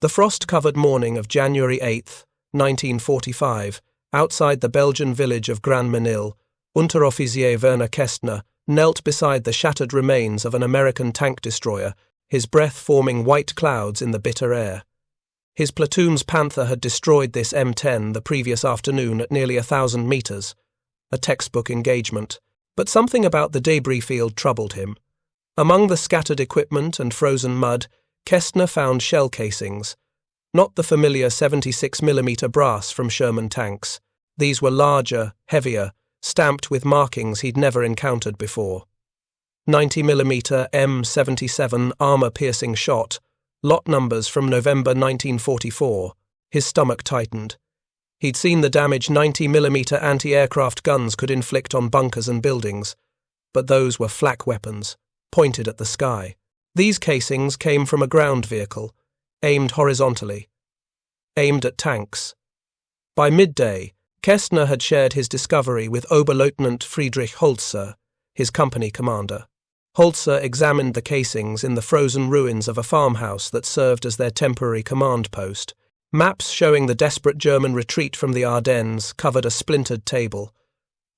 The frost-covered morning of January 8, 1945, outside the Belgian village of Grand-Mesnil, Unteroffizier Werner Kästner knelt beside the shattered remains of an American tank destroyer, his breath forming white clouds in the bitter air. His platoon's Panther had destroyed this M10 the previous afternoon at nearly 1,000 meters, a textbook engagement, but something about the debris field troubled him. Among the scattered equipment and frozen mud, Kästner found shell casings, not the familiar 76mm brass from Sherman tanks. These were larger, heavier, stamped with markings he'd never encountered before. 90mm M77 armor-piercing shot, lot numbers from November 1944. His stomach tightened. He'd seen the damage 90mm anti-aircraft guns could inflict on bunkers and buildings, but those were flak weapons, pointed at the sky. These casings came from a ground vehicle, aimed horizontally, aimed at tanks. By midday, Kästner had shared his discovery with Oberleutnant Friedrich Holzer, his company commander. Holzer examined the casings in the frozen ruins of a farmhouse that served as their temporary command post. Maps showing the desperate German retreat from the Ardennes covered a splintered table.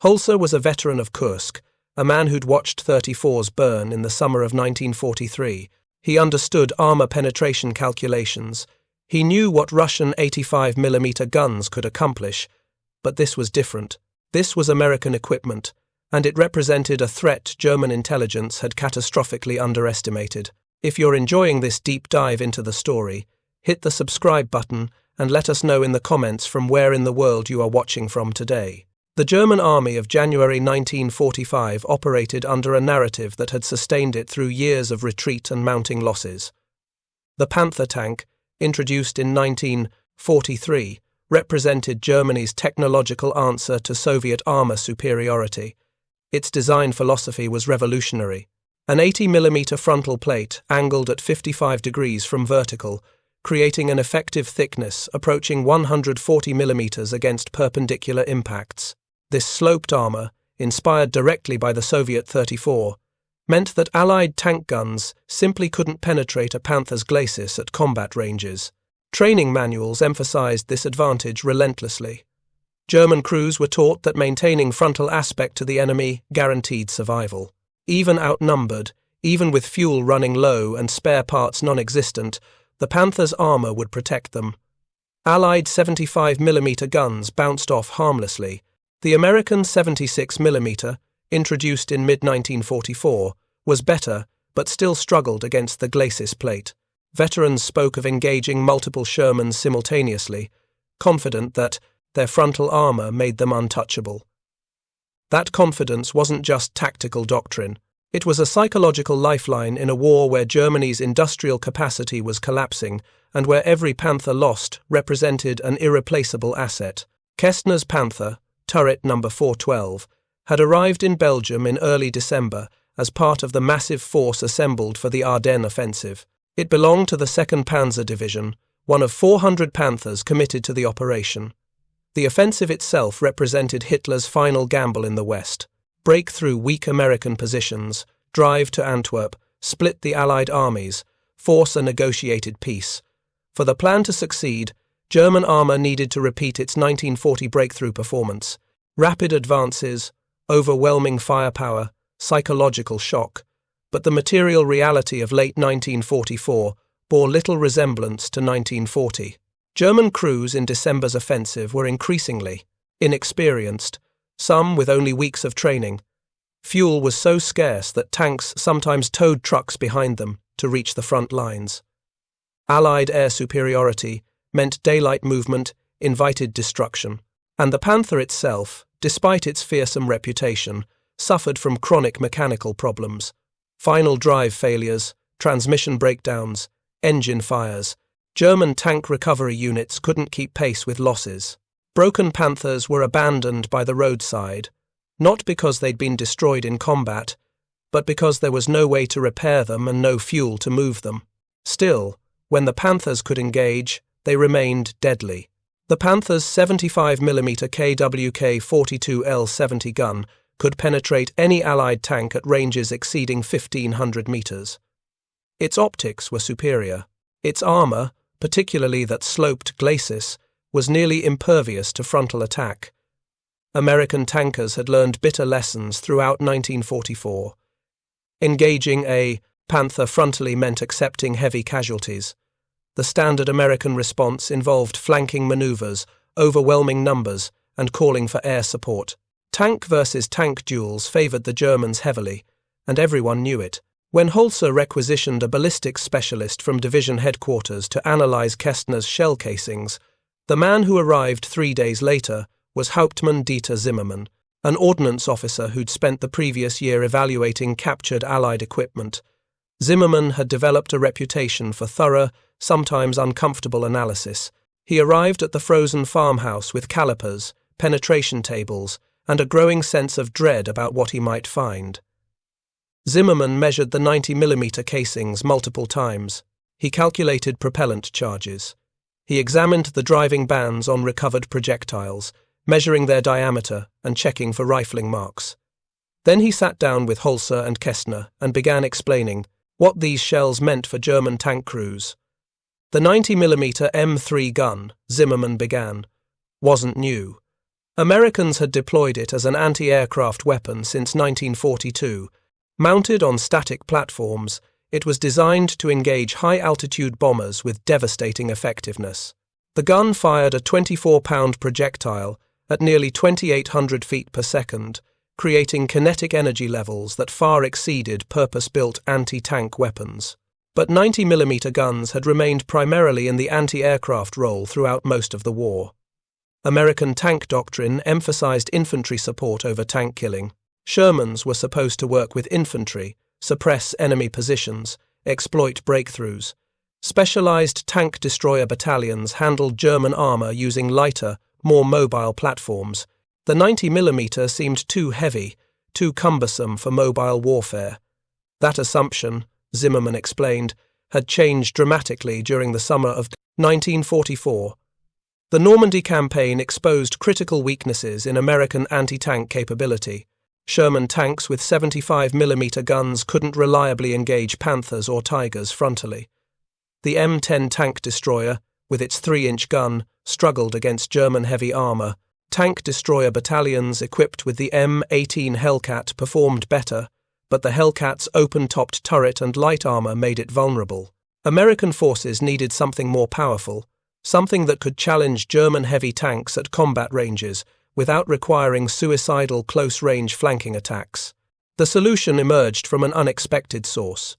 Holzer was a veteran of Kursk, a man who'd watched 34s burn in the summer of 1943. He understood armor penetration calculations. He knew what Russian 85mm guns could accomplish, but this was different. This was American equipment, and it represented a threat German intelligence had catastrophically underestimated. If you're enjoying this deep dive into the story, hit the subscribe button and let us know in the comments from where in the world you are watching from today. The German army of January 1945 operated under a narrative that had sustained it through years of retreat and mounting losses. The Panther tank, introduced in 1943, represented Germany's technological answer to Soviet armor superiority. Its design philosophy was revolutionary. An 80mm frontal plate angled at 55 degrees from vertical, creating an effective thickness approaching 140mm against perpendicular impacts. This sloped armor, inspired directly by the Soviet 34, meant that Allied tank guns simply couldn't penetrate a Panther's glacis at combat ranges. Training manuals emphasized this advantage relentlessly. German crews were taught that maintaining frontal aspect to the enemy guaranteed survival. Even outnumbered, even with fuel running low and spare parts non-existent, the Panther's armor would protect them. Allied 75mm guns bounced off harmlessly. The American 76mm, introduced in mid-1944, was better, but still struggled against the glacis plate. Veterans spoke of engaging multiple Shermans simultaneously, confident that their frontal armor made them untouchable. That confidence wasn't just tactical doctrine. It was a psychological lifeline in a war where Germany's industrial capacity was collapsing and where every Panther lost represented an irreplaceable asset. Kästner's Panther, turret number 412, had arrived in Belgium in early December as part of the massive force assembled for the Ardennes offensive. It belonged to the 2nd Panzer Division, one of 400 Panthers committed to the operation. The offensive itself represented Hitler's final gamble in the West. Break through weak American positions, drive to Antwerp, split the Allied armies, force a negotiated peace. For the plan to succeed, German armor needed to repeat its 1940 breakthrough performance. Rapid advances, overwhelming firepower, psychological shock. But the material reality of late 1944 bore little resemblance to 1940. German crews in December's offensive were increasingly inexperienced, some with only weeks of training. Fuel was so scarce that tanks sometimes towed trucks behind them to reach the front lines. Allied air superiority meant daylight movement invited destruction, and the Panther itself, despite its fearsome reputation, suffered from chronic mechanical problems. Final drive failures, transmission breakdowns, engine fires. German tank recovery units couldn't keep pace with losses. Broken Panthers were abandoned by the roadside, not because they'd been destroyed in combat, but because there was no way to repair them and no fuel to move them. Still, when the Panthers could engage, they remained deadly. The Panther's 75mm KWK-42L-70 gun could penetrate any Allied tank at ranges exceeding 1,500 meters. Its optics were superior. Its armor, particularly that sloped glacis, was nearly impervious to frontal attack. American tankers had learned bitter lessons throughout 1944. Engaging a Panther frontally meant accepting heavy casualties. The standard American response involved flanking maneuvers, overwhelming numbers, and calling for air support. Tank versus tank duels favored the Germans heavily, and everyone knew it. When Holzer requisitioned a ballistics specialist from division headquarters to analyze Kästner's shell casings, the man who arrived 3 days later was Hauptmann Dieter Zimmermann, an ordnance officer who'd spent the previous year evaluating captured Allied equipment. Zimmermann had developed a reputation for thorough, sometimes uncomfortable analysis. He arrived at the frozen farmhouse with calipers, penetration tables, and a growing sense of dread about what he might find. Zimmermann measured the 90mm casings multiple times. He calculated propellant charges. He examined the driving bands on recovered projectiles, measuring their diameter and checking for rifling marks. Then he sat down with Holzer and Kästner and began explaining what these shells meant for German tank crews. The 90mm M3 gun, Zimmermann began, wasn't new. Americans had deployed it as an anti-aircraft weapon since 1942. Mounted on static platforms, it was designed to engage high-altitude bombers with devastating effectiveness. The gun fired a 24-pound projectile at nearly 2,800 feet per second, creating kinetic energy levels that far exceeded purpose-built anti-tank weapons. But 90mm guns had remained primarily in the anti-aircraft role throughout most of the war. American tank doctrine emphasized infantry support over tank killing. Shermans were supposed to work with infantry, suppress enemy positions, exploit breakthroughs. Specialized tank destroyer battalions handled German armor using lighter, more mobile platforms. The 90mm seemed too heavy, too cumbersome for mobile warfare. That assumption, Zimmermann explained, had changed dramatically during the summer of 1944. The Normandy campaign exposed critical weaknesses in American anti-tank capability. Sherman tanks with 75mm guns couldn't reliably engage Panthers or Tigers frontally. The M10 tank destroyer, with its 3-inch gun, struggled against German heavy armor. Tank destroyer battalions equipped with the M18 Hellcat performed better, but the Hellcat's open-topped turret and light armor made it vulnerable. American forces needed something more powerful, something that could challenge German heavy tanks at combat ranges without requiring suicidal close-range flanking attacks. The solution emerged from an unexpected source.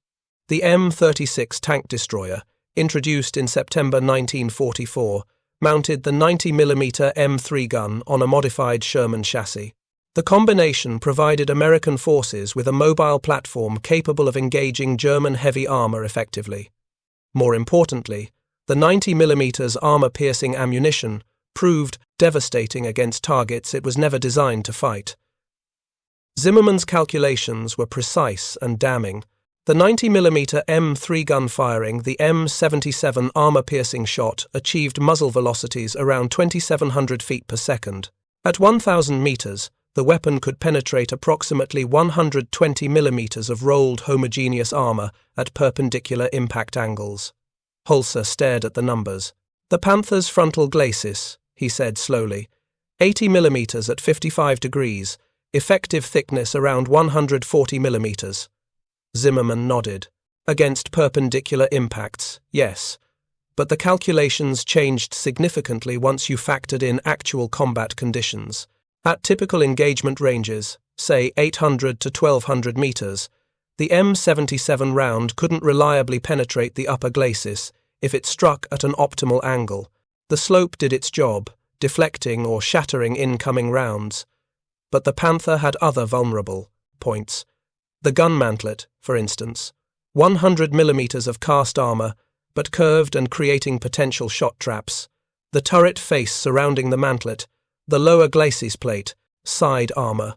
The M36 tank destroyer, introduced in September 1944, mounted the 90mm M3 gun on a modified Sherman chassis. The combination provided American forces with a mobile platform capable of engaging German heavy armor effectively. More importantly, the 90mm armor-piercing ammunition proved devastating against targets it was never designed to fight. Zimmermann's calculations were precise and damning. The 90mm M3 gun firing the M77 armor-piercing shot achieved muzzle velocities around 2,700 feet per second. At 1,000 meters, the weapon could penetrate approximately 120 millimeters of rolled homogeneous armor at perpendicular impact angles. Holzer stared at the numbers. The Panther's frontal glacis, he said slowly, 80 millimeters at 55 degrees, effective thickness around 140 millimeters. Zimmermann nodded. Against perpendicular impacts, yes. But the calculations changed significantly once you factored in actual combat conditions. At typical engagement ranges, say 800 to 1,200 meters, the M77 round couldn't reliably penetrate the upper glacis if it struck at an optimal angle. The slope did its job, deflecting or shattering incoming rounds. But the Panther had other vulnerable points. The gun mantlet, for instance, 100 millimeters of cast armor, but curved and creating potential shot traps. The turret face surrounding the mantlet, the lower glacis plate, side armor.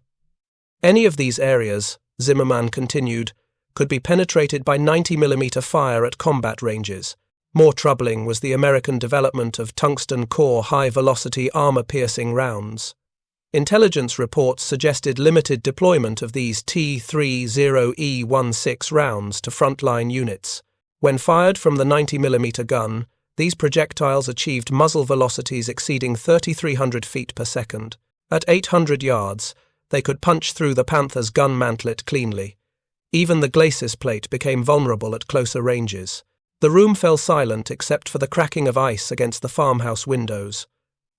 Any of these areas, Zimmermann continued, could be penetrated by 90mm fire at combat ranges. More troubling was the American development of tungsten core high-velocity armor-piercing rounds. Intelligence reports suggested limited deployment of these T-30E16 rounds to frontline units. When fired from the 90mm gun, These projectiles achieved muzzle velocities exceeding 3,300 feet per second. At 800 yards, they could punch through the Panther's gun mantlet cleanly. Even the glacis plate became vulnerable at closer ranges. The room fell silent except for the cracking of ice against the farmhouse windows.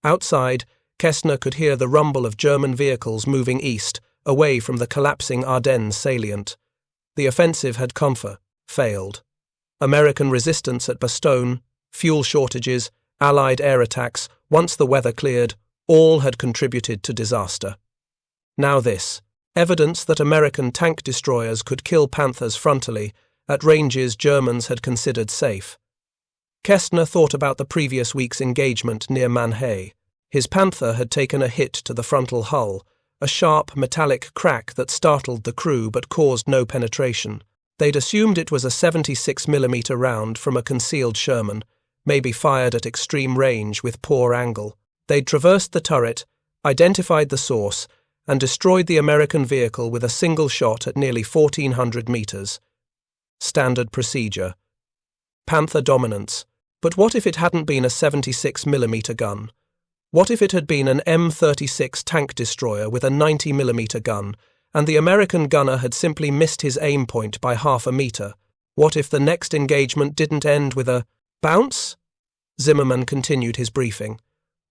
Outside, Kästner could hear the rumble of German vehicles moving east, away from the collapsing Ardennes salient. The offensive had failed. American resistance at Bastogne, fuel shortages, Allied air attacks, once the weather cleared, all had contributed to disaster. Now this, evidence that American tank destroyers could kill Panthers frontally, at ranges Germans had considered safe. Kästner thought about the previous week's engagement near Midday. His Panther had taken a hit to the frontal hull, a sharp metallic crack that startled the crew but caused no penetration. They'd assumed it was a 76mm round from a concealed Sherman, maybe fired at extreme range with poor angle. They'd traversed the turret, identified the source, and destroyed the American vehicle with a single shot at nearly 1,400 meters. Standard procedure. Panther dominance. But what if it hadn't been a 76mm gun? What if it had been an M36 tank destroyer with a 90mm gun, and the American gunner had simply missed his aim point by half a meter? What if the next engagement didn't end with a bounce? Zimmermann continued his briefing.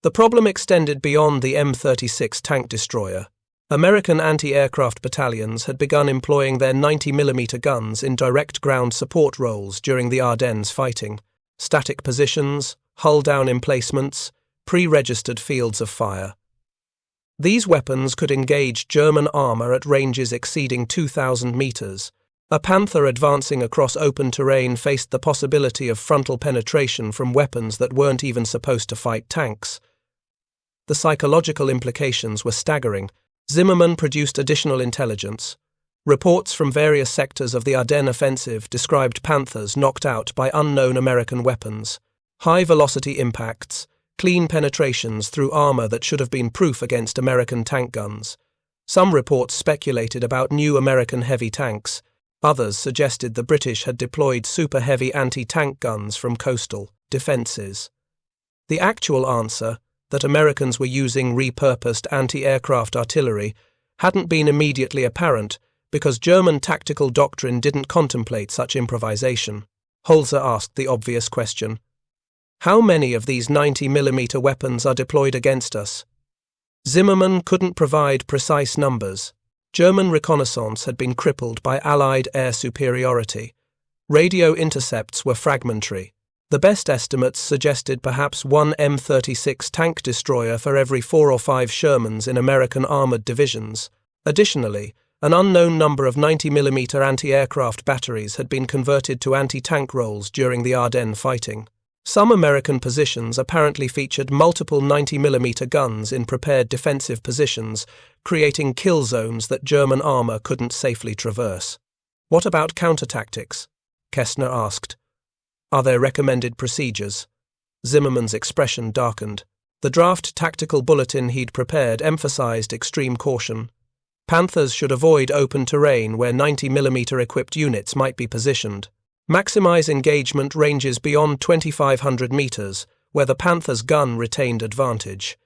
The problem extended beyond the M36 tank destroyer. American anti-aircraft battalions had begun employing their 90mm guns in direct ground support roles during the Ardennes fighting. Static positions, hull-down emplacements, pre-registered fields of fire. These weapons could engage German armour at ranges exceeding 2,000 meters. A Panther advancing across open terrain faced the possibility of frontal penetration from weapons that weren't even supposed to fight tanks. The psychological implications were staggering. Zimmermann produced additional intelligence. Reports from various sectors of the Ardennes offensive described Panthers knocked out by unknown American weapons. High-velocity impacts, clean penetrations through armour that should have been proof against American tank guns. Some reports speculated about new American heavy tanks. Others suggested the British had deployed super-heavy anti-tank guns from coastal defences. The actual answer, that Americans were using repurposed anti-aircraft artillery, hadn't been immediately apparent because German tactical doctrine didn't contemplate such improvisation. Holzer asked the obvious question. How many of these 90mm weapons are deployed against us? Zimmermann couldn't provide precise numbers. German reconnaissance had been crippled by Allied air superiority. Radio intercepts were fragmentary. The best estimates suggested perhaps one M36 tank destroyer for every 4 or 5 Shermans in American armoured divisions. Additionally, an unknown number of 90mm anti-aircraft batteries had been converted to anti-tank roles during the Ardennes fighting. Some American positions apparently featured multiple 90mm guns in prepared defensive positions, creating kill zones that German armour couldn't safely traverse. What about counter-tactics? Kästner asked. Are there recommended procedures? Zimmermann's expression darkened. The draft tactical bulletin he'd prepared emphasized extreme caution. Panthers should avoid open terrain where 90mm equipped units might be positioned. Maximize engagement ranges beyond 2,500 meters, where the Panther's gun retained advantage.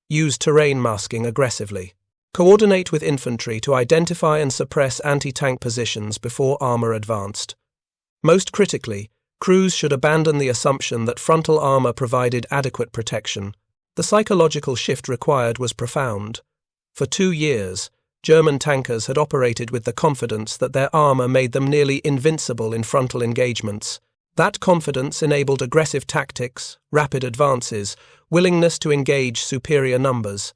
Use terrain masking aggressively. Coordinate with infantry to identify and suppress anti-tank positions before armor advanced. Most critically, crews should abandon the assumption that frontal armor provided adequate protection. The psychological shift required was profound. For 2 years, German tankers had operated with the confidence that their armour made them nearly invincible in frontal engagements. That confidence enabled aggressive tactics, rapid advances, willingness to engage superior numbers.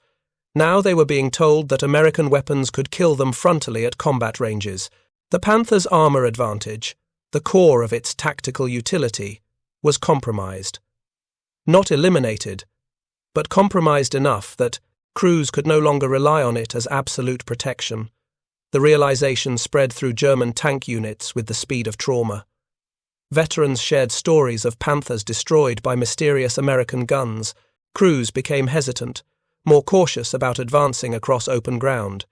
Now they were being told that American weapons could kill them frontally at combat ranges. The Panther's armour advantage, the core of its tactical utility, was compromised. Not eliminated, but compromised enough that crews could no longer rely on it as absolute protection. The realization spread through German tank units with the speed of trauma. Veterans shared stories of Panthers destroyed by mysterious American guns. Crews became hesitant, more cautious about advancing across open ground.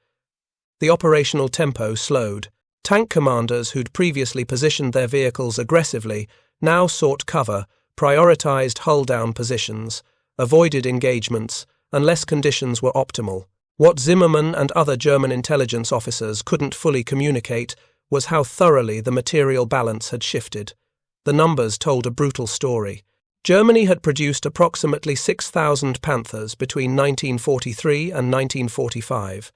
The operational tempo slowed. Tank commanders who'd previously positioned their vehicles aggressively now sought cover, prioritized hull-down positions, avoided engagements, unless conditions were optimal. What Zimmermann and other German intelligence officers couldn't fully communicate was how thoroughly the material balance had shifted. The numbers told a brutal story. Germany had produced approximately 6,000 Panthers between 1943 and 1945.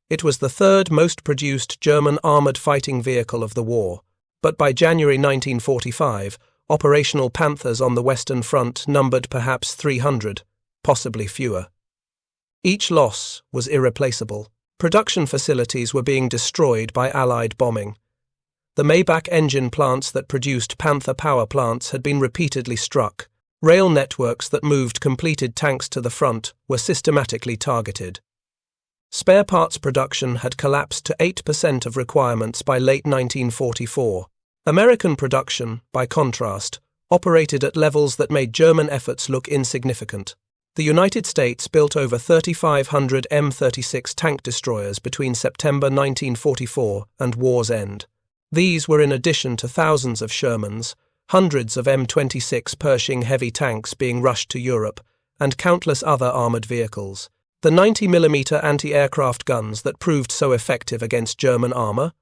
It was the third most produced German armoured fighting vehicle of the war. But by January 1945, operational Panthers on the Western Front numbered perhaps 300, possibly fewer. Each loss was irreplaceable. Production facilities were being destroyed by Allied bombing. The Maybach engine plants that produced Panther power plants had been repeatedly struck. Rail networks that moved completed tanks to the front were systematically targeted. Spare parts production had collapsed to 8% of requirements by late 1944. American production, by contrast, operated at levels that made German efforts look insignificant. The United States built over 3,500 M36 tank destroyers between September 1944 and war's end. These were in addition to thousands of Shermans, hundreds of M26 Pershing heavy tanks being rushed to Europe, and countless other armoured vehicles. The 90mm anti-aircraft guns that proved so effective against German armour?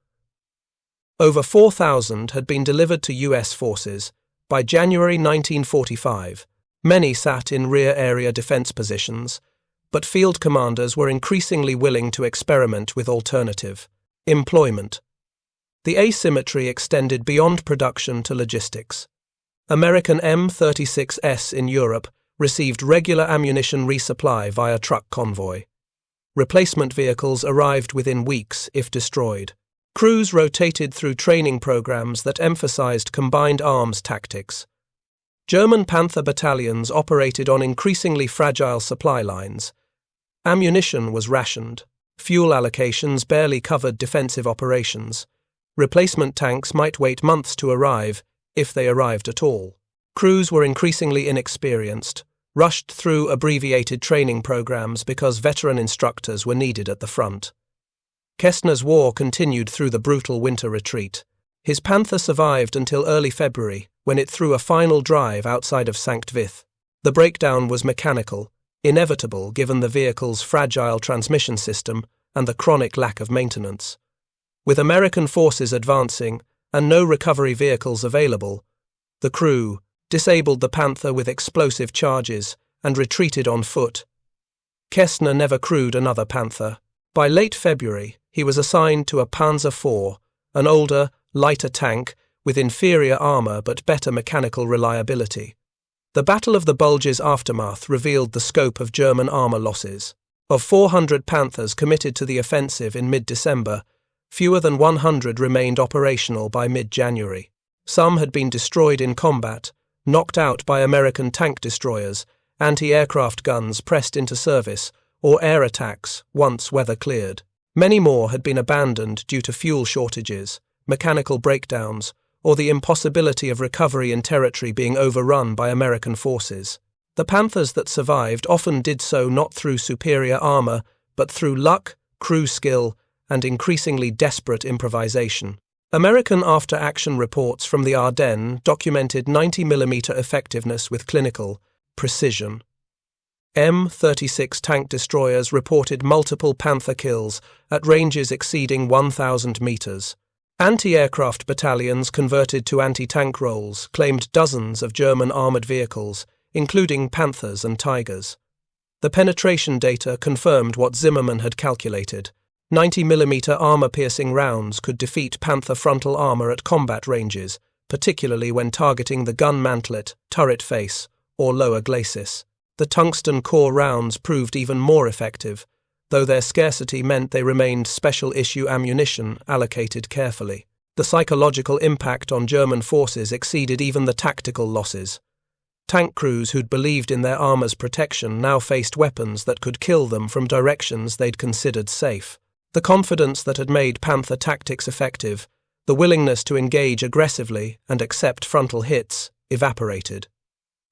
Over 4,000 had been delivered to US forces. By January 1945, many sat in rear area defense positions, but field commanders were increasingly willing to experiment with alternative employment. The asymmetry extended beyond production to logistics. American M36s in Europe received regular ammunition resupply via truck convoy. Replacement vehicles arrived within weeks if destroyed. Crews rotated through training programs that emphasized combined arms tactics. German Panther battalions operated on increasingly fragile supply lines. Ammunition was rationed. Fuel allocations barely covered defensive operations. Replacement tanks might wait months to arrive, if they arrived at all. Crews were increasingly inexperienced, rushed through abbreviated training programs because veteran instructors were needed at the front. Kästner's war continued through the brutal winter retreat. His Panther survived until early February, when it threw a final drive outside of Sankt Vith. The breakdown was mechanical, inevitable given the vehicle's fragile transmission system and the chronic lack of maintenance. With American forces advancing and no recovery vehicles available, the crew disabled the Panther with explosive charges and retreated on foot. Kästner never crewed another Panther. By late February, he was assigned to a Panzer IV, an older, lighter tank with inferior armour but better mechanical reliability. The Battle of the Bulge's aftermath revealed the scope of German armour losses. Of 400 Panthers committed to the offensive in mid-December, fewer than 100 remained operational by mid-January. Some had been destroyed in combat, knocked out by American tank destroyers, anti-aircraft guns pressed into service, or air attacks once weather cleared. Many more had been abandoned due to fuel shortages, mechanical breakdowns, or the impossibility of recovery in territory being overrun by American forces. The Panthers that survived often did so not through superior armour, but through luck, crew skill, and increasingly desperate improvisation. American after-action reports from the Ardennes documented 90mm effectiveness with clinical precision. M36 tank destroyers reported multiple Panther kills at ranges exceeding 1,000 meters. Anti-aircraft battalions converted to anti-tank roles claimed dozens of German armored vehicles, including Panthers and Tigers. The penetration data confirmed what Zimmermann had calculated. 90mm armor-piercing rounds could defeat Panther frontal armor at combat ranges, particularly when targeting the gun mantlet, turret face, or lower glacis. The tungsten core rounds proved even more effective, though their scarcity meant they remained special-issue ammunition allocated carefully. The psychological impact on German forces exceeded even the tactical losses. Tank crews who'd believed in their armor's protection now faced weapons that could kill them from directions they'd considered safe. The confidence that had made Panther tactics effective, the willingness to engage aggressively and accept frontal hits, evaporated.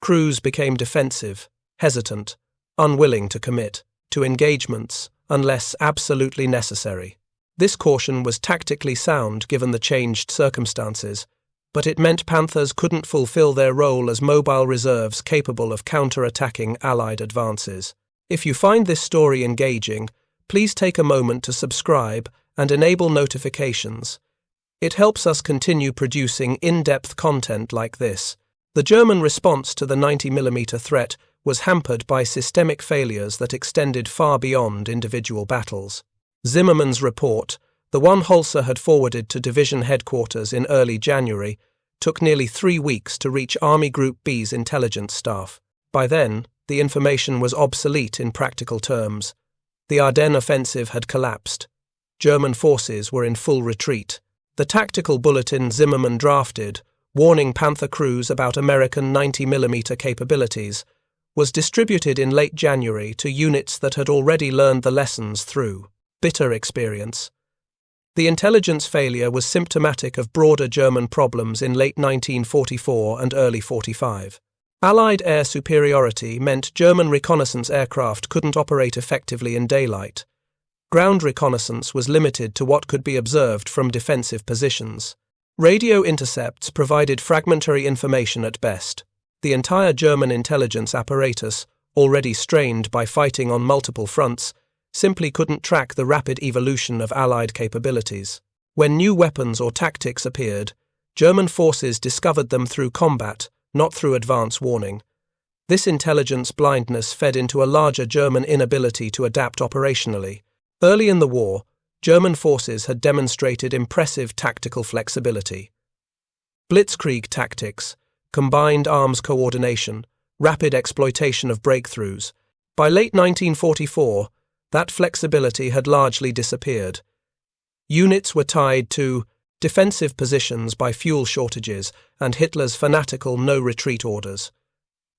Crews became defensive, hesitant, unwilling to commit to engagements unless absolutely necessary. This caution was tactically sound given the changed circumstances, but it meant Panthers couldn't fulfill their role as mobile reserves capable of counter-attacking Allied advances. If you find this story engaging, please take a moment to subscribe and enable notifications. It helps us continue producing in-depth content like this. The German response to the 90mm threat was hampered by systemic failures that extended far beyond individual battles. Zimmermann's report, the one Holzer had forwarded to division headquarters in early January, took nearly 3 weeks to reach Army Group B's intelligence staff. By then, the information was obsolete in practical terms. The Ardennes offensive had collapsed. German forces were in full retreat. The tactical bulletin Zimmermann drafted, warning Panther crews about American 90mm capabilities, was distributed in late January to units that had already learned the lessons through bitter experience. The intelligence failure was symptomatic of broader German problems in late 1944 and early 45. Allied air superiority meant German reconnaissance aircraft couldn't operate effectively in daylight. Ground reconnaissance was limited to what could be observed from defensive positions. Radio intercepts provided fragmentary information at best. The entire German intelligence apparatus, already strained by fighting on multiple fronts, simply couldn't track the rapid evolution of Allied capabilities. When new weapons or tactics appeared, German forces discovered them through combat, not through advance warning. This intelligence blindness fed into a larger German inability to adapt operationally. Early in the war, German forces had demonstrated impressive tactical flexibility. Blitzkrieg tactics, combined arms coordination, rapid exploitation of breakthroughs. By late 1944, that flexibility had largely disappeared. Units were tied to defensive positions by fuel shortages and Hitler's fanatical no-retreat orders.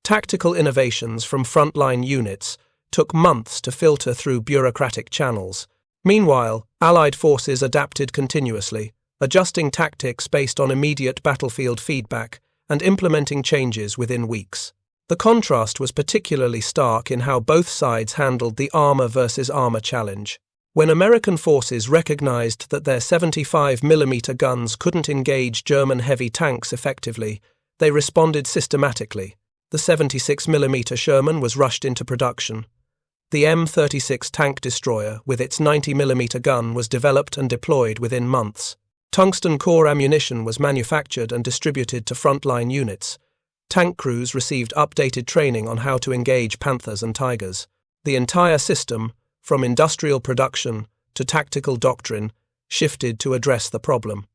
Tactical innovations from frontline units took months to filter through bureaucratic channels. Meanwhile, Allied forces adapted continuously, adjusting tactics based on immediate battlefield feedback and implementing changes within weeks. The contrast was particularly stark in how both sides handled the armor versus armor challenge. When American forces recognized that their 75mm guns couldn't engage German heavy tanks effectively, they responded systematically. The 76mm Sherman was rushed into production. The M36 tank destroyer with its 90mm gun was developed and deployed within months. Tungsten core ammunition was manufactured and distributed to frontline units. Tank crews received updated training on how to engage Panthers and Tigers. The entire system, from industrial production to tactical doctrine, shifted to address the problem.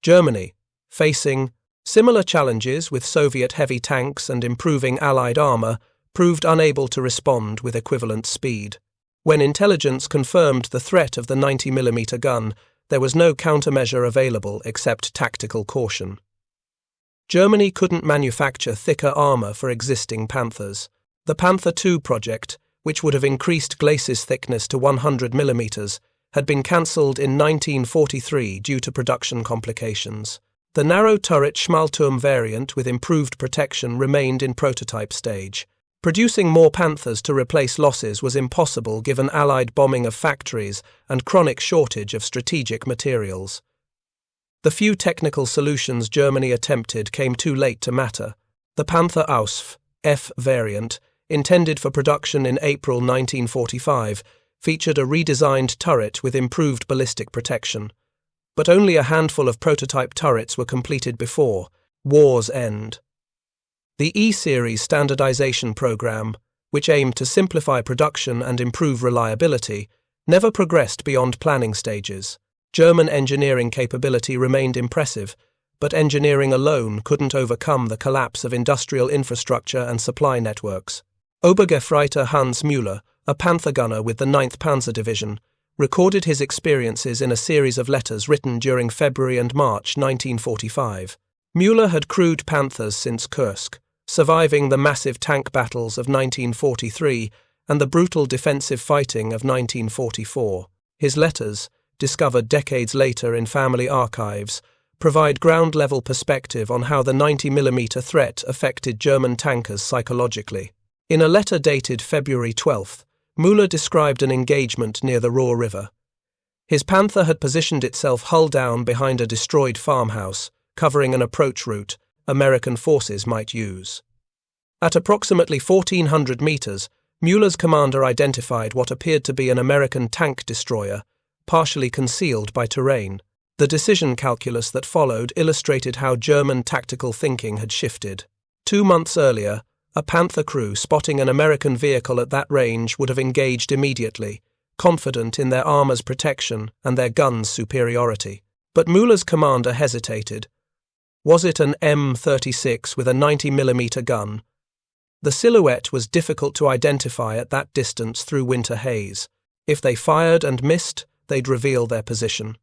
Germany, facing similar challenges with Soviet heavy tanks and improving Allied armor, proved unable to respond with equivalent speed. When intelligence confirmed the threat of the 90mm gun, there was no countermeasure available except tactical caution. Germany couldn't manufacture thicker armor for existing Panthers. The Panther II project, which would have increased Glacis thickness to 100mm, had been cancelled in 1943 due to production complications. The narrow turret Schmalturm variant with improved protection remained in prototype stage. Producing more Panthers to replace losses was impossible given Allied bombing of factories and chronic shortage of strategic materials. The few technical solutions Germany attempted came too late to matter. The Panther Ausf. F variant, intended for production in April 1945, featured a redesigned turret with improved ballistic protection. But only a handful of prototype turrets were completed before war's end. The E-Series standardization program, which aimed to simplify production and improve reliability, never progressed beyond planning stages. German engineering capability remained impressive, but engineering alone couldn't overcome the collapse of industrial infrastructure and supply networks. Obergefreiter Hans Müller, a Panther gunner with the 9th Panzer Division, recorded his experiences in a series of letters written during February and March 1945. Müller had crewed Panthers since Kursk, surviving the massive tank battles of 1943 and the brutal defensive fighting of 1944. His letters, discovered decades later in family archives, provide ground-level perspective on how the 90mm threat affected German tankers psychologically. In a letter dated February 12th, Müller described an engagement near the Ruhr River. His Panther had positioned itself hull down behind a destroyed farmhouse, covering an approach route American forces might use. At approximately 1,400 meters, Mueller's commander identified what appeared to be an American tank destroyer, partially concealed by terrain. The decision calculus that followed illustrated how German tactical thinking had shifted. 2 months earlier, a Panther crew spotting an American vehicle at that range would have engaged immediately, confident in their armor's protection and their guns' superiority. But Mueller's commander hesitated. Was it an M36 with a 90mm gun? The silhouette was difficult to identify at that distance through winter haze. If they fired and missed, they'd reveal their position.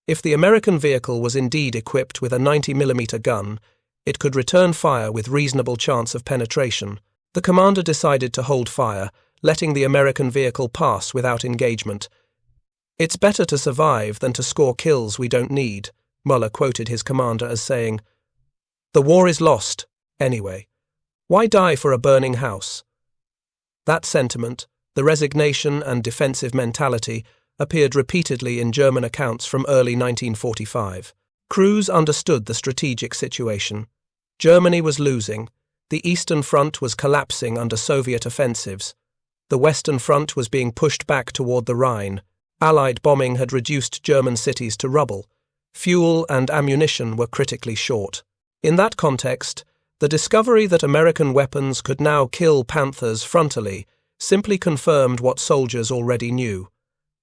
If the American vehicle was indeed equipped with a 90mm gun, it could return fire with reasonable chance of penetration. The commander decided to hold fire, letting the American vehicle pass without engagement. "It's better to survive than to score kills we don't need," Mueller quoted his commander as saying. "The war is lost, anyway. Why die for a burning house?" That sentiment, the resignation and defensive mentality, appeared repeatedly in German accounts from early 1945. Crews understood the strategic situation. Germany was losing. The Eastern Front was collapsing under Soviet offensives. The Western Front was being pushed back toward the Rhine. Allied bombing had reduced German cities to rubble. Fuel and ammunition were critically short. In that context, the discovery that American weapons could now kill Panthers frontally simply confirmed what soldiers already knew.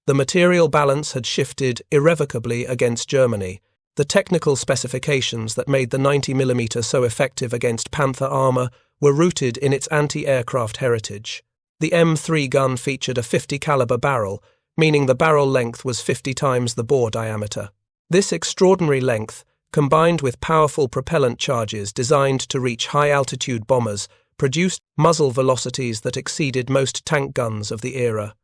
The material balance had shifted irrevocably against Germany. The technical specifications that made the 90mm so effective against Panther armor were rooted in its anti-aircraft heritage. The M3 gun featured a 50 caliber barrel, meaning the barrel length was 50 times the bore diameter. This extraordinary length, combined with powerful propellant charges designed to reach high-altitude bombers, produced muzzle velocities that exceeded most tank guns of the era.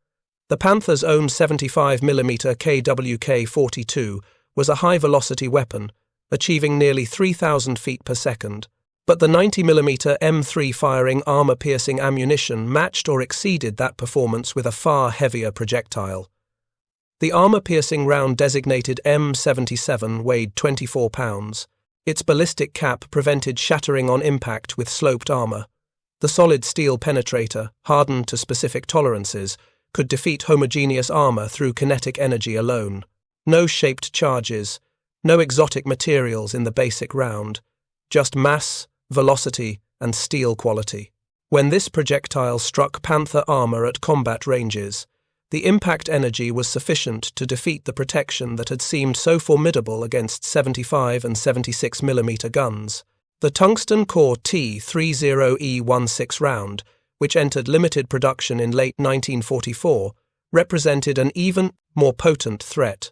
The Panther's own 75mm KWK-42 was a high-velocity weapon, achieving nearly 3,000 feet per second. But the 90mm M3 firing armor-piercing ammunition matched or exceeded that performance with a far heavier projectile. The armor-piercing round designated M77 weighed 24 pounds. Its ballistic cap prevented shattering on impact with sloped armor. The solid steel penetrator, hardened to specific tolerances, could defeat homogeneous armor through kinetic energy alone. No shaped charges, no exotic materials in the basic round, just mass, velocity, and steel quality. When this projectile struck Panther armor at combat ranges, the impact energy was sufficient to defeat the protection that had seemed so formidable against 75 and 76mm guns. The tungsten core T-30E16 round, which entered limited production in late 1944, represented an even more potent threat.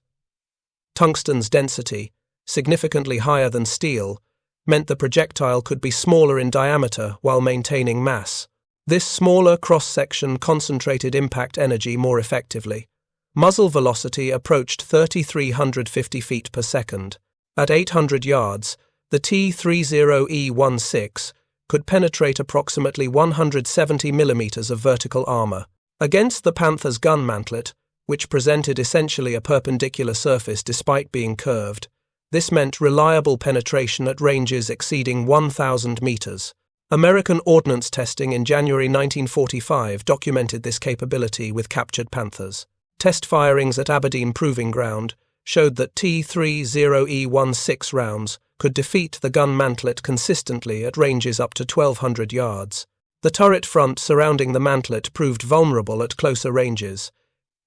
Tungsten's density, significantly higher than steel, meant the projectile could be smaller in diameter while maintaining mass. This smaller cross-section concentrated impact energy more effectively. Muzzle velocity approached 3,350 feet per second. At 800 yards, the T-30E16 could penetrate approximately 170 millimeters of vertical armor. Against the Panther's gun mantlet, which presented essentially a perpendicular surface despite being curved, this meant reliable penetration at ranges exceeding 1,000 meters. American ordnance testing in January 1945 documented this capability with captured Panthers. Test firings at Aberdeen Proving Ground showed that T-30E16 rounds could defeat the gun mantlet consistently at ranges up to 1,200 yards. The turret front surrounding the mantlet proved vulnerable at closer ranges.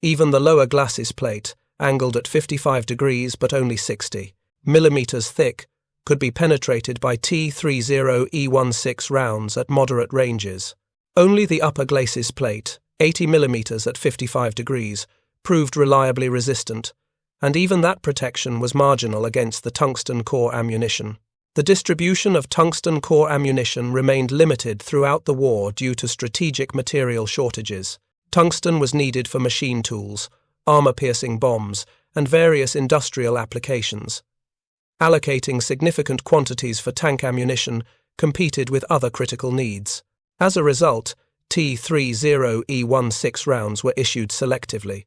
Even the lower glacis plate, angled at 55 degrees but only 60 millimeters thick, could be penetrated by T-30E16 rounds at moderate ranges. Only the upper glacis plate, 80 millimeters at 55 degrees, proved reliably resistant, and even that protection was marginal against the tungsten core ammunition. The distribution of tungsten core ammunition remained limited throughout the war due to strategic material shortages. Tungsten was needed for machine tools, armor-piercing bombs, and various industrial applications. Allocating significant quantities for tank ammunition competed with other critical needs. As a result, T-30E16 rounds were issued selectively.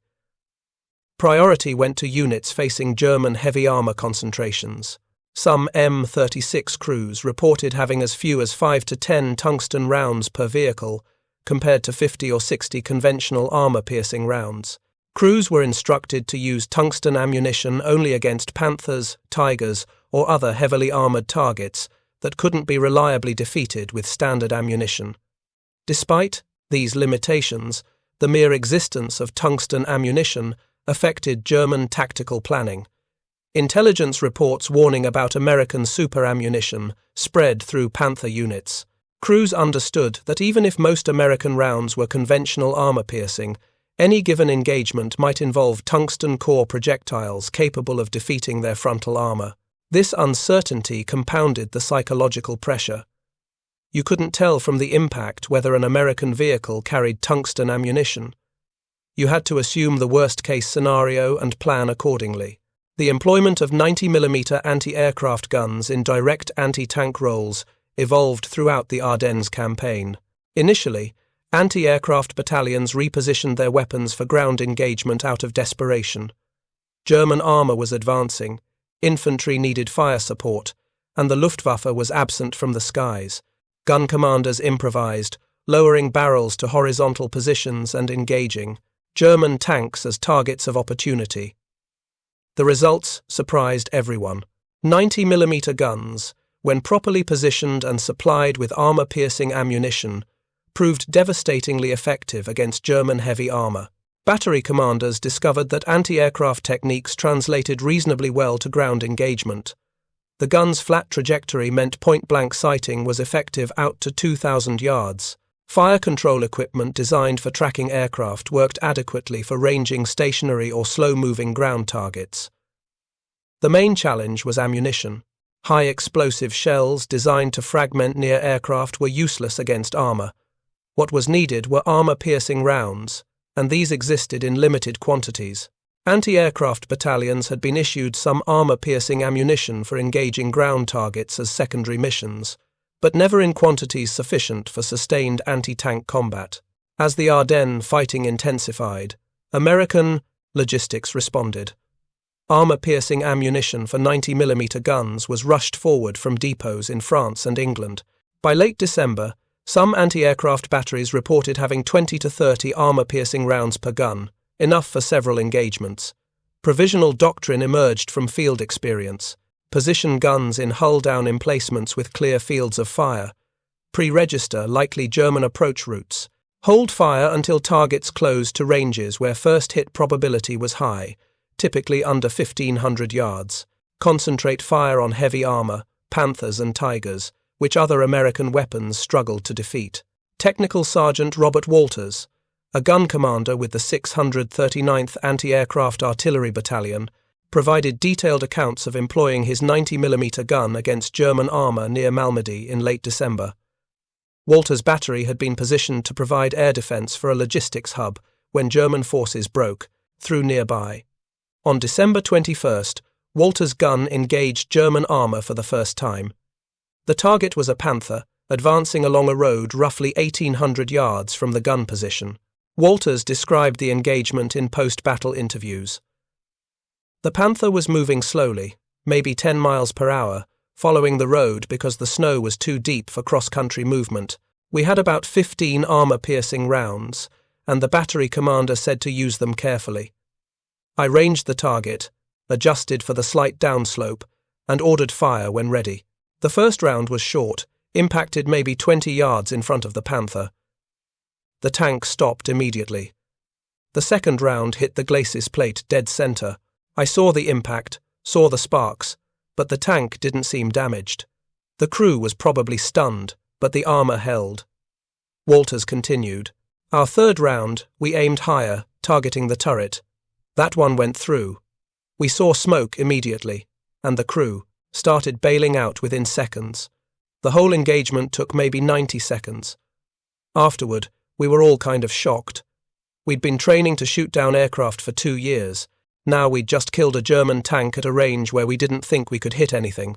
Priority went to units facing German heavy armor concentrations. Some M36 crews reported having as few as 5 to 10 tungsten rounds per vehicle, compared to 50 or 60 conventional armor-piercing rounds. Crews were instructed to use tungsten ammunition only against Panthers, Tigers, or other heavily armored targets that couldn't be reliably defeated with standard ammunition. Despite these limitations, the mere existence of tungsten ammunition affected German tactical planning. Intelligence reports warning about American super ammunition spread through Panther units. Crews understood that even if most American rounds were conventional armor-piercing, any given engagement might involve tungsten core projectiles capable of defeating their frontal armor. This uncertainty compounded the psychological pressure. You couldn't tell from the impact whether an American vehicle carried tungsten ammunition. You had to assume the worst-case scenario and plan accordingly. The employment of 90mm anti-aircraft guns in direct anti-tank roles evolved throughout the Ardennes campaign. Initially, anti-aircraft battalions repositioned their weapons for ground engagement out of desperation. German armor was advancing, infantry needed fire support, and the Luftwaffe was absent from the skies. Gun commanders improvised, lowering barrels to horizontal positions and engaging German tanks as targets of opportunity. The results surprised everyone. 90mm guns, when properly positioned and supplied with armor-piercing ammunition, proved devastatingly effective against German heavy armor. Battery commanders discovered that anti-aircraft techniques translated reasonably well to ground engagement. The gun's flat trajectory meant point-blank sighting was effective out to 2,000 yards. Fire control equipment designed for tracking aircraft worked adequately for ranging stationary or slow-moving ground targets. The main challenge was ammunition. High-explosive shells designed to fragment near aircraft were useless against armor. What was needed were armor-piercing rounds, and these existed in limited quantities. Anti-aircraft battalions had been issued some armor-piercing ammunition for engaging ground targets as secondary missions, but never in quantities sufficient for sustained anti-tank combat. As the Ardennes fighting intensified, American logistics responded. Armor-piercing ammunition for 90mm guns was rushed forward from depots in France and England. By late December, some anti-aircraft batteries reported having 20 to 30 armor-piercing rounds per gun, enough for several engagements. Provisional doctrine emerged from field experience. Position guns in hull-down emplacements with clear fields of fire. Pre-register likely German approach routes. Hold fire until targets closed to ranges where first hit probability was high, typically under 1,500 yards. Concentrate fire on heavy armor, Panthers and Tigers, which other American weapons struggled to defeat. Technical Sergeant Robert Walters, a gun commander with the 639th Anti-Aircraft Artillery Battalion, provided detailed accounts of employing his 90mm gun against German armor near Malmedy in late December. Walter's battery had been positioned to provide air defense for a logistics hub when German forces broke through nearby. On December 21st, Walter's gun engaged German armor for the first time. The target was a Panther, advancing along a road roughly 1,800 yards from the gun position. Walters described the engagement in post-battle interviews. The Panther was moving slowly, maybe 10 miles per hour, following the road because the snow was too deep for cross-country movement. We had about 15 armor-piercing rounds, and the battery commander said to use them carefully. I ranged the target, adjusted for the slight downslope, and ordered fire when ready. The first round was short, impacted maybe 20 yards in front of the Panther. The tank stopped immediately. The second round hit the glacis plate dead center. I saw the impact, saw the sparks, but the tank didn't seem damaged. The crew was probably stunned, but the armor held. Walters continued. Our third round, we aimed higher, targeting the turret. That one went through. We saw smoke immediately, and the crew started bailing out within seconds. The whole engagement took maybe 90 seconds. Afterward, we were all kind of shocked. We'd been training to shoot down aircraft for 2 years. Now we'd just killed a German tank at a range where we didn't think we could hit anything.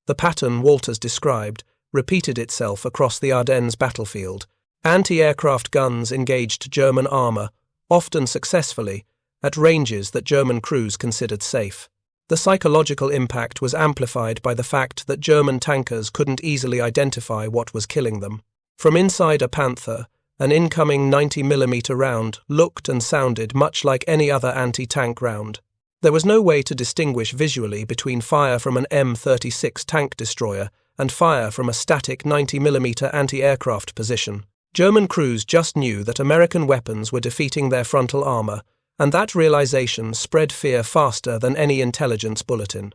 The pattern Walters described repeated itself across the Ardennes battlefield. Anti-aircraft guns engaged German armor, often successfully, at ranges that German crews considered safe. The psychological impact was amplified by the fact that German tankers couldn't easily identify what was killing them. From inside a Panther, an incoming 90mm round looked and sounded much like any other anti-tank round. There was no way to distinguish visually between fire from an M36 tank destroyer and fire from a static 90mm anti-aircraft position. German crews just knew that American weapons were defeating their frontal armor, and that realization spread fear faster than any intelligence bulletin.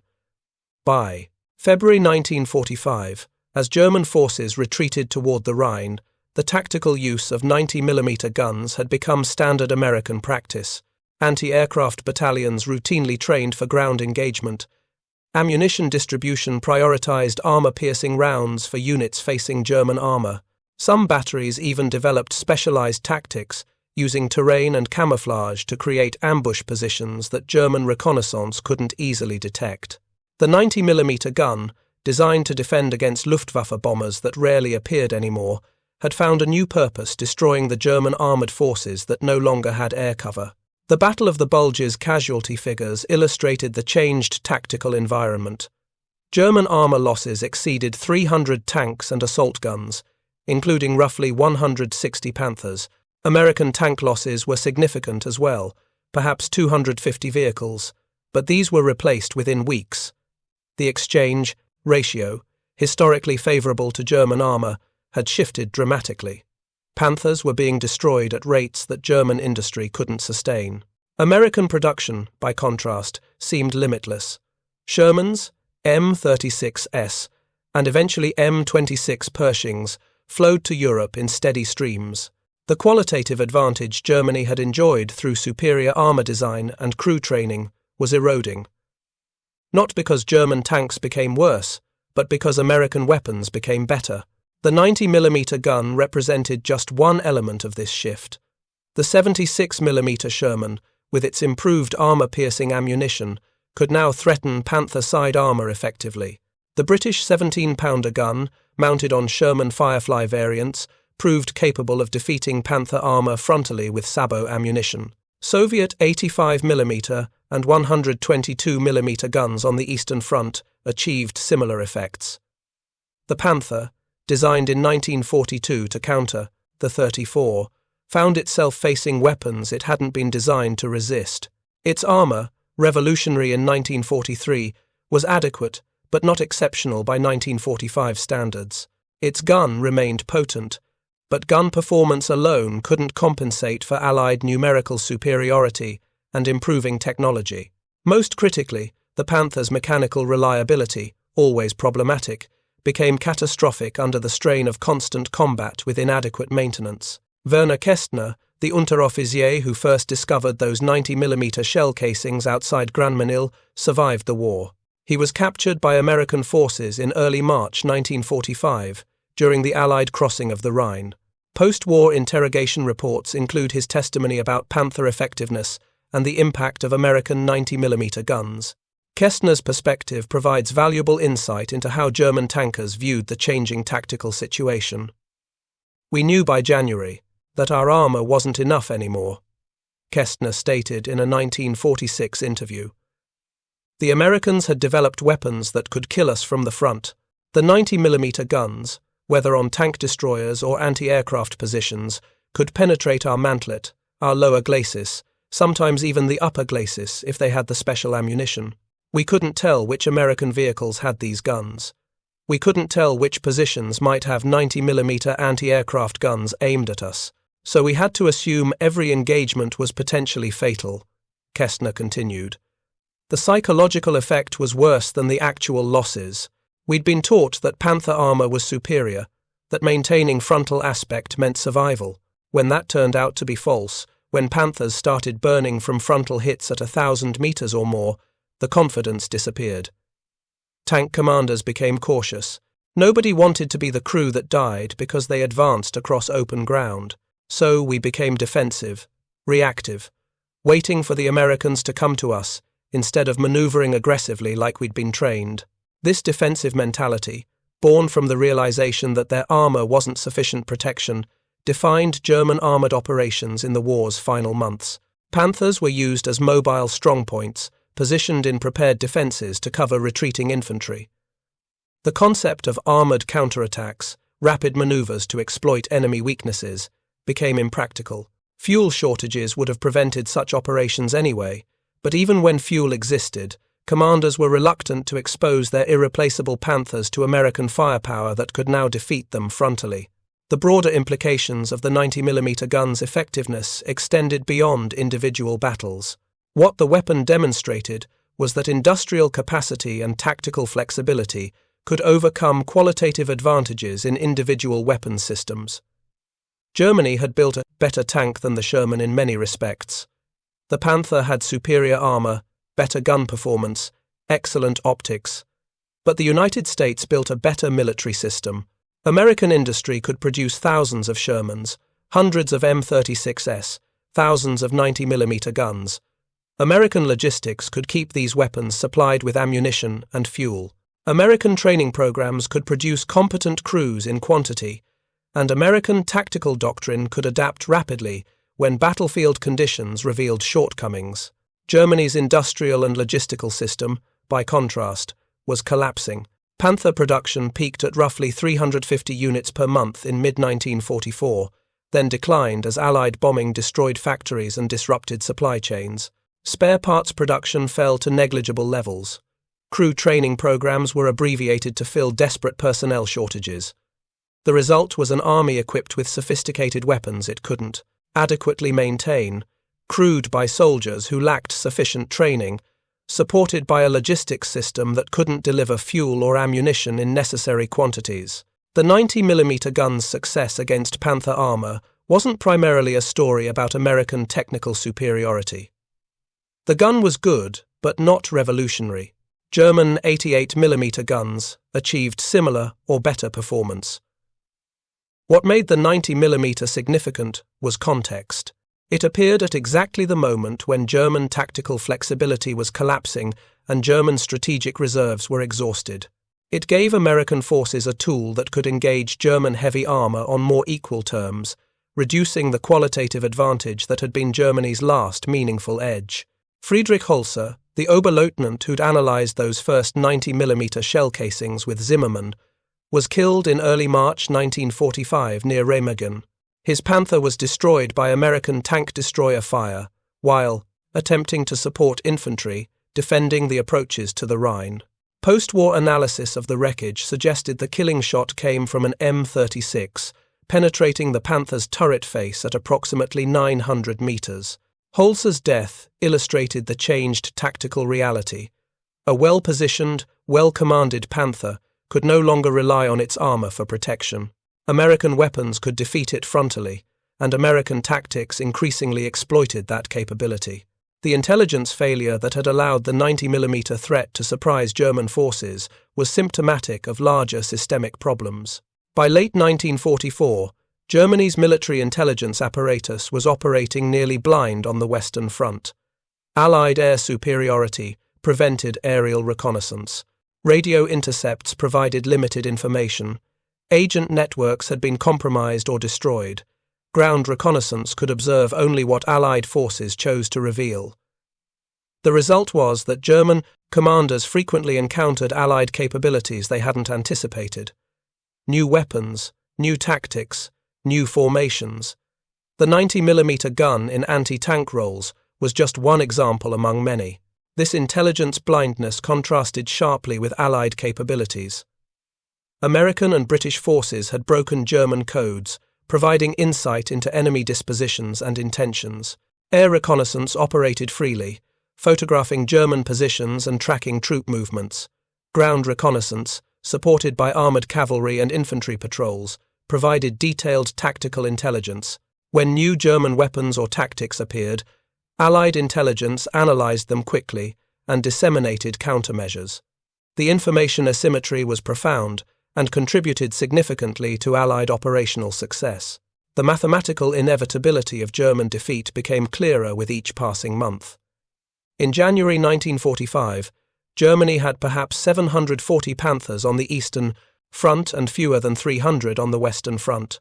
By February 1945, as German forces retreated toward the Rhine, the tactical use of 90mm guns had become standard American practice. Anti-aircraft battalions routinely trained for ground engagement. Ammunition distribution prioritized armor-piercing rounds for units facing German armor. Some batteries even developed specialized tactics, using terrain and camouflage to create ambush positions that German reconnaissance couldn't easily detect. The 90mm gun, designed to defend against Luftwaffe bombers that rarely appeared anymore, had found a new purpose, destroying the German armored forces that no longer had air cover. The Battle of the Bulge's casualty figures illustrated the changed tactical environment. German armor losses exceeded 300 tanks and assault guns, including roughly 160 Panthers. American tank losses were significant as well, perhaps 250 vehicles, but these were replaced within weeks. The exchange ratio, historically favorable to German armor, had shifted dramatically. Panthers were being destroyed at rates that German industry couldn't sustain. American production, by contrast, seemed limitless. Shermans, M36S, and eventually M26 Pershings flowed to Europe in steady streams. The qualitative advantage Germany had enjoyed through superior armor design and crew training was eroding. Not because German tanks became worse, but because American weapons became better. The 90mm gun represented just one element of this shift. The 76mm Sherman, with its improved armor-piercing ammunition, could now threaten Panther side armor effectively. The British 17-pounder gun, mounted on Sherman Firefly variants, proved capable of defeating Panther armor frontally with sabot ammunition. Soviet 85mm and 122mm guns on the Eastern Front achieved similar effects. The Panther, designed in 1942 to counter the 34, found itself facing weapons it hadn't been designed to resist. Its armor, revolutionary in 1943, was adequate but not exceptional by 1945 standards. Its gun remained potent, but gun performance alone couldn't compensate for Allied numerical superiority and improving technology. Most critically, the Panther's mechanical reliability, always problematic, became catastrophic under the strain of constant combat with inadequate maintenance. Werner Kästner, the Unteroffizier who first discovered those 90mm shell casings outside Grandmesnil, survived the war. He was captured by American forces in early March 1945, during the Allied crossing of the Rhine. Post-war interrogation reports include his testimony about Panther effectiveness and the impact of American 90mm guns. Kästner's perspective provides valuable insight into how German tankers viewed the changing tactical situation. "We knew by January that our armor wasn't enough anymore," Kästner stated in a 1946 interview. "The Americans had developed weapons that could kill us from the front. The 90mm guns, whether on tank destroyers or anti-aircraft positions, could penetrate our mantlet, our lower glacis, sometimes even the upper glacis if they had the special ammunition. We couldn't tell which American vehicles had these guns. We couldn't tell which positions might have 90mm anti-aircraft guns aimed at us, so we had to assume every engagement was potentially fatal," Kästner continued. "The psychological effect was worse than the actual losses. We'd been taught that Panther armor was superior, that maintaining frontal aspect meant survival. When that turned out to be false, when Panthers started burning from frontal hits at 1,000 meters or more, the confidence disappeared. Tank commanders became cautious. Nobody wanted to be the crew that died because they advanced across open ground. So we became defensive, reactive, waiting for the Americans to come to us instead of maneuvering aggressively like we'd been trained. This defensive mentality, born from the realization that their armor wasn't sufficient protection, defined German armored operations in the war's final months. Panthers were used as mobile strongpoints, positioned in prepared defences to cover retreating infantry. The concept of armoured counterattacks, rapid manoeuvres to exploit enemy weaknesses, became impractical. Fuel shortages would have prevented such operations anyway, but even when fuel existed, commanders were reluctant to expose their irreplaceable Panthers to American firepower that could now defeat them frontally. The broader implications of the 90mm gun's effectiveness extended beyond individual battles. What the weapon demonstrated was that industrial capacity and tactical flexibility could overcome qualitative advantages in individual weapons systems. Germany had built a better tank than the Sherman in many respects. The Panther had superior armor, better gun performance, excellent optics. But the United States built a better military system. American industry could produce thousands of Shermans, hundreds of M36s, thousands of 90mm guns. American logistics could keep these weapons supplied with ammunition and fuel. American training programs could produce competent crews in quantity, and American tactical doctrine could adapt rapidly when battlefield conditions revealed shortcomings. Germany's industrial and logistical system, by contrast, was collapsing. Panther production peaked at roughly 350 units per month in mid-1944, then declined as Allied bombing destroyed factories and disrupted supply chains. Spare parts production fell to negligible levels. Crew training programs were abbreviated to fill desperate personnel shortages. The result was an army equipped with sophisticated weapons it couldn't adequately maintain, crewed by soldiers who lacked sufficient training, supported by a logistics system that couldn't deliver fuel or ammunition in necessary quantities. The 90mm gun's success against Panther armor wasn't primarily a story about American technical superiority. The gun was good, but not revolutionary. German 88mm guns achieved similar or better performance. What made the 90mm significant was context. It appeared at exactly the moment when German tactical flexibility was collapsing and German strategic reserves were exhausted. It gave American forces a tool that could engage German heavy armor on more equal terms, reducing the qualitative advantage that had been Germany's last meaningful edge. Friedrich Holzer, the Oberleutnant who'd analyzed those first 90mm shell casings with Zimmermann, was killed in early March 1945 near Remagen. His Panther was destroyed by American tank destroyer fire, while attempting to support infantry defending the approaches to the Rhine. Post-war analysis of the wreckage suggested the killing shot came from an M36, penetrating the Panther's turret face at approximately 900 meters. Holzer's death illustrated the changed tactical reality. A well-positioned, well-commanded Panther could no longer rely on its armor for protection. American weapons could defeat it frontally, and American tactics increasingly exploited that capability. The intelligence failure that had allowed the 90mm threat to surprise German forces was symptomatic of larger systemic problems. By late 1944, Germany's military intelligence apparatus was operating nearly blind on the Western Front. Allied air superiority prevented aerial reconnaissance. Radio intercepts provided limited information. Agent networks had been compromised or destroyed. Ground reconnaissance could observe only what Allied forces chose to reveal. The result was that German commanders frequently encountered Allied capabilities they hadn't anticipated. New weapons, new tactics, new formations. The 90mm gun in anti-tank roles was just one example among many. This intelligence blindness contrasted sharply with Allied capabilities. American and British forces had broken German codes, providing insight into enemy dispositions and intentions. Air reconnaissance operated freely, photographing German positions and tracking troop movements. Ground reconnaissance, supported by armored cavalry and infantry patrols, provided detailed tactical intelligence. When new German weapons or tactics appeared, Allied intelligence analyzed them quickly and disseminated countermeasures. The information asymmetry was profound and contributed significantly to Allied operational success. The mathematical inevitability of German defeat became clearer with each passing month. In January 1945, Germany had perhaps 740 Panthers on the Eastern Front and fewer than 300 on the Western Front.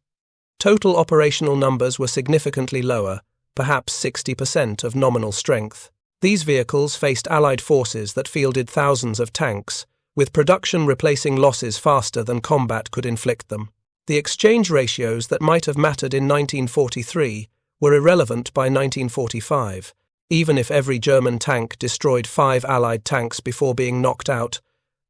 Total operational numbers were significantly lower, perhaps 60% of nominal strength. These vehicles faced Allied forces that fielded thousands of tanks, with production replacing losses faster than combat could inflict them. The exchange ratios that might have mattered in 1943 were irrelevant by 1945. Even if every German tank destroyed 5 Allied tanks before being knocked out,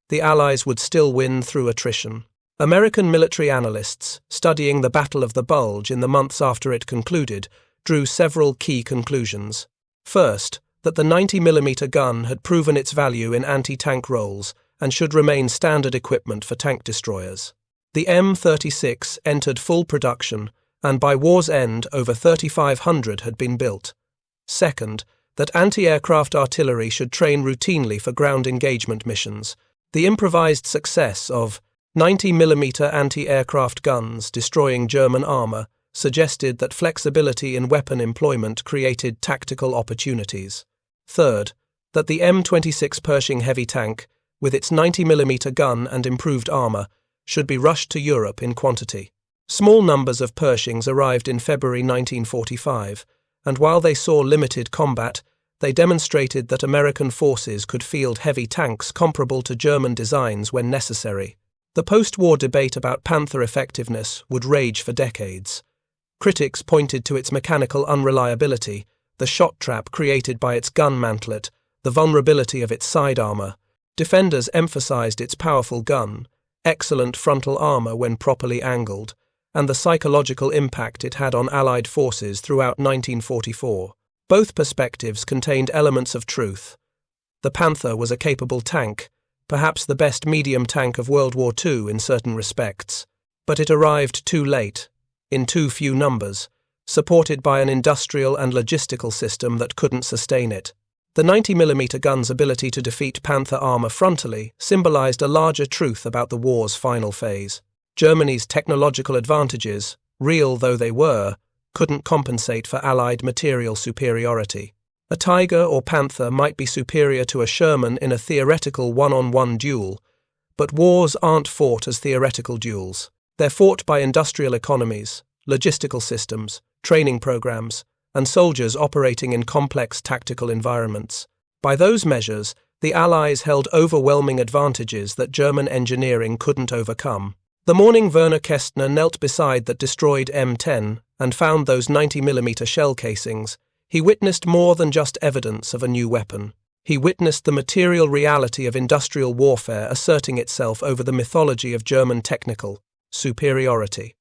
the Allies would still win through attrition. American military analysts, studying the Battle of the Bulge in the months after it concluded, drew several key conclusions. First, that the 90mm gun had proven its value in anti-tank roles and should remain standard equipment for tank destroyers. The M36 entered full production, and by war's end over 3,500 had been built. Second, that anti-aircraft artillery should train routinely for ground engagement missions. The improvised success of 90mm anti-aircraft guns destroying German armour suggested that flexibility in weapon employment created tactical opportunities. Third, that the M26 Pershing heavy tank, with its 90mm gun and improved armour, should be rushed to Europe in quantity. Small numbers of Pershings arrived in February 1945, and while they saw limited combat, they demonstrated that American forces could field heavy tanks comparable to German designs when necessary. The post-war debate about Panther effectiveness would rage for decades. Critics pointed to its mechanical unreliability, the shot trap created by its gun mantlet, the vulnerability of its side armour. Defenders emphasized its powerful gun, excellent frontal armour when properly angled, and the psychological impact it had on Allied forces throughout 1944. Both perspectives contained elements of truth. The Panther was a capable tank, perhaps the best medium tank of World War II in certain respects, but it arrived too late, in too few numbers, supported by an industrial and logistical system that couldn't sustain it. The 90mm gun's ability to defeat Panther armour frontally symbolised a larger truth about the war's final phase. Germany's technological advantages, real though they were, couldn't compensate for Allied material superiority. A Tiger or Panther might be superior to a Sherman in a theoretical one-on-one duel, but wars aren't fought as theoretical duels. They're fought by industrial economies, logistical systems, training programs, and soldiers operating in complex tactical environments. By those measures, the Allies held overwhelming advantages that German engineering couldn't overcome. The morning Werner Kästner knelt beside that destroyed M10 and found those 90mm shell casings, he witnessed more than just evidence of a new weapon. He witnessed the material reality of industrial warfare asserting itself over the mythology of German technical superiority.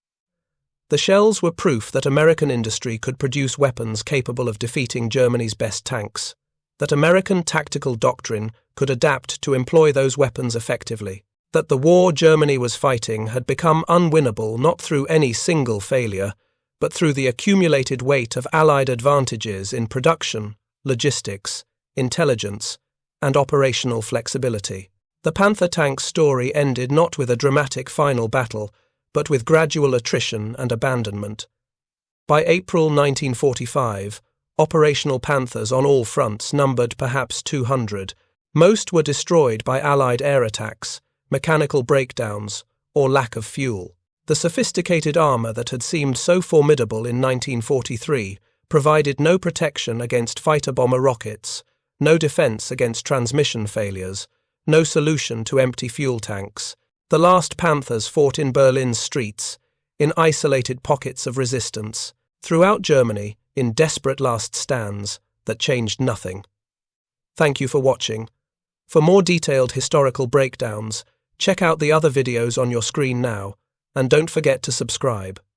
The shells were proof that American industry could produce weapons capable of defeating Germany's best tanks, that American tactical doctrine could adapt to employ those weapons effectively, that the war Germany was fighting had become unwinnable not through any single failure, but through the accumulated weight of Allied advantages in production, logistics, intelligence, and operational flexibility. The Panther tank's story ended not with a dramatic final battle, but with gradual attrition and abandonment. By April 1945, operational Panthers on all fronts numbered perhaps 200. Most were destroyed by Allied air attacks, mechanical breakdowns, or lack of fuel. The sophisticated armour that had seemed so formidable in 1943 provided no protection against fighter-bomber rockets, no defence against transmission failures, no solution to empty fuel tanks. The last Panthers fought in Berlin's streets, in isolated pockets of resistance, throughout Germany, in desperate last stands that changed nothing. Thank you for watching. For more detailed historical breakdowns, check out the other videos on your screen now, and don't forget to subscribe.